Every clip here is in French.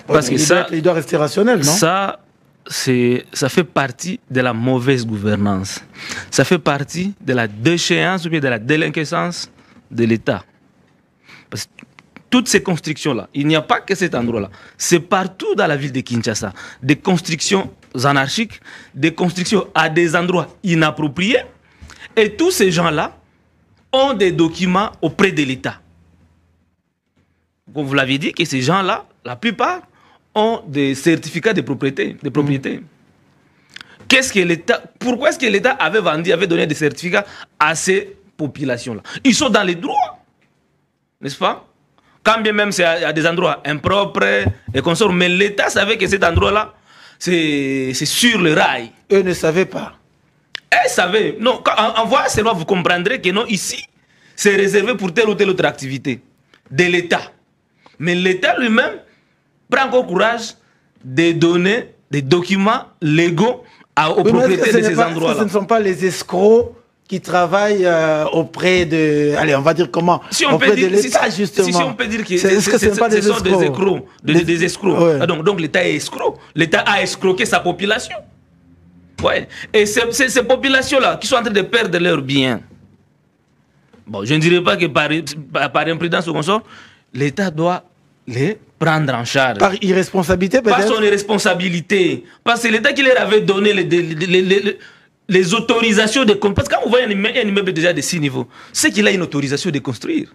Parce que ça, il doit rester rationnel, non? Ça fait partie de la mauvaise gouvernance. Ça fait partie de la déchéance ou bien de la délinquance de l'État. Parce que toutes ces constructions-là, il n'y a pas que cet endroit-là. C'est partout dans la ville de Kinshasa. Des constructions anarchiques, des constructions à des endroits inappropriés. Et tous ces gens-là ont des documents auprès de l'État. Comme vous l'avez dit, que ces gens-là, la plupart, ont des certificats de propriété. Qu'est-ce que l'État, pourquoi est-ce que l'État avait vendu, avait donné des certificats à ces populations-là? Ils sont dans les droits, n'est-ce pas? Quand bien même c'est à des endroits impropres et consorts, mais l'État savait que cet endroit-là, c'est sur le rail. Eux ne savaient pas. Eux savaient. Non, en voyant ces lois, vous comprendrez que non, ici, c'est réservé pour telle ou telle autre activité de l'État. Mais l'État lui-même prend encore courage de donner des documents légaux aux propriétaires de ces endroits-là. Ce ne sont pas les escrocs qui travaillent auprès de... Allez, on va dire comment? Si on auprès peut dire, de l'État, justement. Si on peut dire que ce sont des escrocs. Des escrocs. Ouais. Ah, donc l'État est escroc. L'État a escroqué sa population. Ouais. Et ces populations-là qui sont en train de perdre leurs biens. Bon, je ne dirais pas que par imprudence ou consort, l'État doit les prendre en charge. Par irresponsabilité, peut-être? Par son irresponsabilité. Parce que l'État qui leur avait donné les autorisations de construire. Parce que quand vous voyez un immeuble déjà de 6 niveaux, c'est qu'il a une autorisation de construire.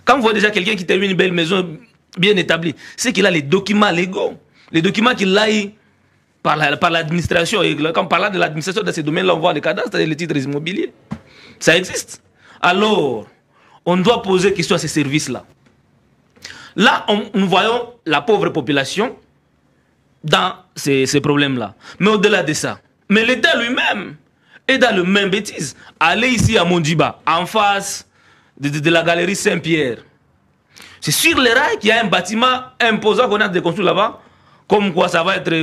Quand vous voyez déjà quelqu'un qui termine une belle maison bien établie, c'est qu'il a les documents légaux. Les documents qu'il a eu par l'administration. Et quand on parle de l'administration dans ces domaines-là, on voit les cadastres et les titres immobiliers. Ça existe. Alors, on doit poser question à ces services-là. Là, nous voyons la pauvre population dans ces problèmes-là. Mais au-delà de ça, mais l'État lui-même est dans le même bêtise. Allez ici à Mondiba, en face de la galerie Saint-Pierre. C'est sur les rails qu'il y a un bâtiment imposant qu'on a de construire là-bas. Comme quoi ça va être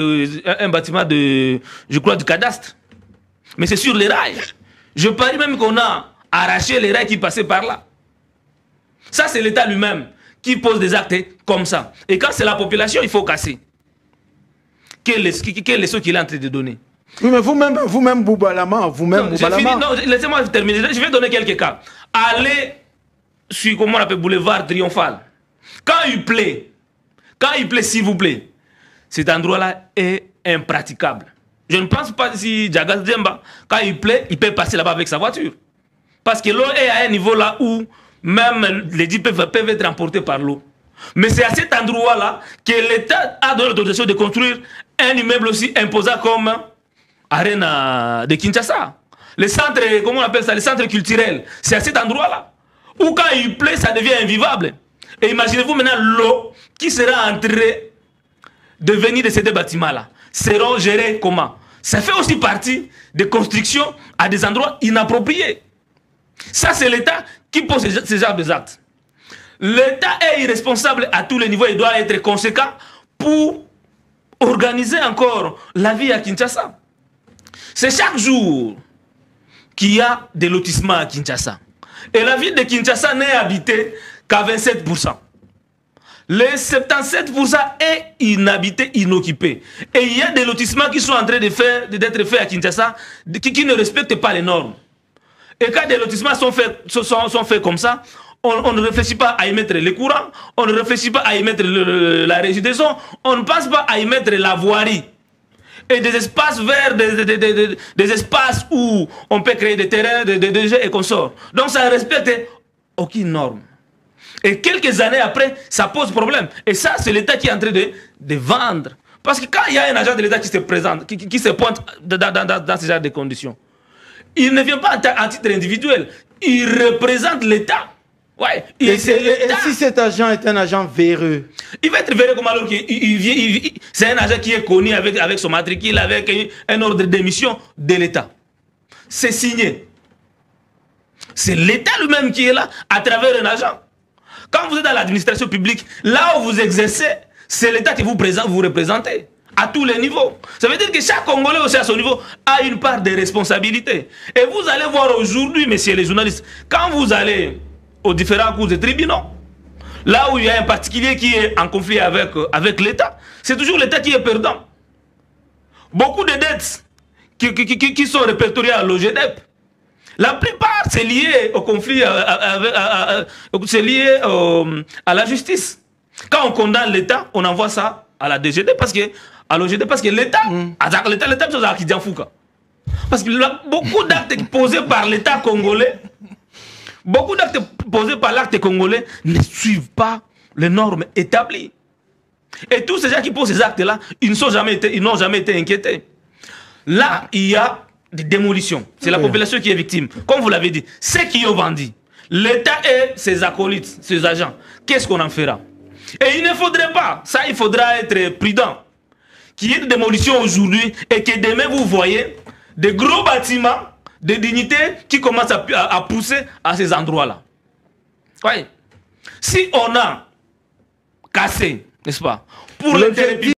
un bâtiment de, je crois, du cadastre. Mais c'est sur les rails. Je parie même qu'on a arraché les rails qui passaient par là. Ça, c'est l'État lui-même qui pose des actes comme ça. Et quand c'est la population, il faut casser. Quelle leçon qu'il est en train de donner? Oui, mais vous-même, Boubalama, non, laissez-moi terminer. Je vais donner quelques cas. Allez sur, comment on appelle, boulevard Triomphal. Quand il plaît, s'il vous plaît, cet endroit-là est impraticable. Je ne pense pas si Djagas Djemba, quand il plaît, il peut passer là-bas avec sa voiture. Parce que l'eau est à un niveau là où même les dits peuvent être emportés par l'eau. Mais c'est à cet endroit-là que l'État a donné l'autorisation de construire un immeuble aussi imposant comme Arena de Kinshasa. Le centre, comment on appelle ça, le centre culturel. C'est à cet endroit-là. Où quand il plaît, ça devient invivable. Et imaginez-vous maintenant l'eau qui sera en train de venir de ces deux bâtiments-là. Seront gérés comment? Ça fait aussi partie des constructions à des endroits inappropriés. Ça, c'est l'État qui pose ces genres d'actes. L'État est irresponsable à tous les niveaux. Il doit être conséquent pour organiser encore la vie à Kinshasa. C'est chaque jour qu'il y a des lotissements à Kinshasa. Et la ville de Kinshasa n'est habitée qu'à 27%. Les 77% est inhabité, inoccupé. Et il y a des lotissements qui sont en train d'être faits à Kinshasa qui ne respectent pas les normes. Et quand des lotissements sont faits comme ça, on ne réfléchit pas à y mettre les courants, on ne réfléchit pas à y mettre la régie des eaux, on ne pense pas à y mettre la voirie. Et des espaces verts, des espaces où on peut créer des terrains, des jeux et consorts. Donc ça ne respecte aucune norme. Et quelques années après, ça pose problème. Et ça, c'est l'État qui est en train de vendre. Parce que quand il y a un agent de l'État qui se présente, qui se pointe dans ce genre de conditions, il ne vient pas en titre individuel. Il représente l'État. Ouais. Et si cet agent est un agent véreux? Il va être véreux comme alors qu'il c'est un agent qui est connu avec son matricule, avec un ordre d'émission de l'État. C'est signé. C'est l'État lui-même qui est là à travers un agent. Quand vous êtes dans l'administration publique, là où vous exercez, c'est l'État qui vous représentez. À tous les niveaux. Ça veut dire que chaque Congolais aussi à son niveau a une part de responsabilité. Et vous allez voir aujourd'hui, messieurs les journalistes, quand vous allez aux différents cours de tribunaux, là où il y a un particulier qui est en conflit avec l'État, c'est toujours l'État qui est perdant. Beaucoup de dettes qui sont répertoriées à l'OGDEP, la plupart c'est lié au conflit, c'est lié à la justice. Quand on condamne l'État, on envoie ça à la DGD parce que à l'OGDEP parce que l'État, l'État qui dit en fouca. Parce que beaucoup d'actes posés par l'État congolais, beaucoup d'actes posés par l'acte congolais ne suivent pas les normes établies. Et tous ces gens qui posent ces actes-là, ils n'ont jamais été inquiétés. Là, il y a des démolitions. C'est la population qui est victime. Comme vous l'avez dit, ceux qui ont vendu, l'État et ses acolytes, ses agents, qu'est-ce qu'on en fera? Et il ne faudrait pas, ça il faudra être prudent, qu'il y ait des démolitions aujourd'hui et que demain vous voyez des gros bâtiments de dignité qui commencent à pousser à ces endroits-là. Oui. Si on a cassé, n'est-ce pas, pour les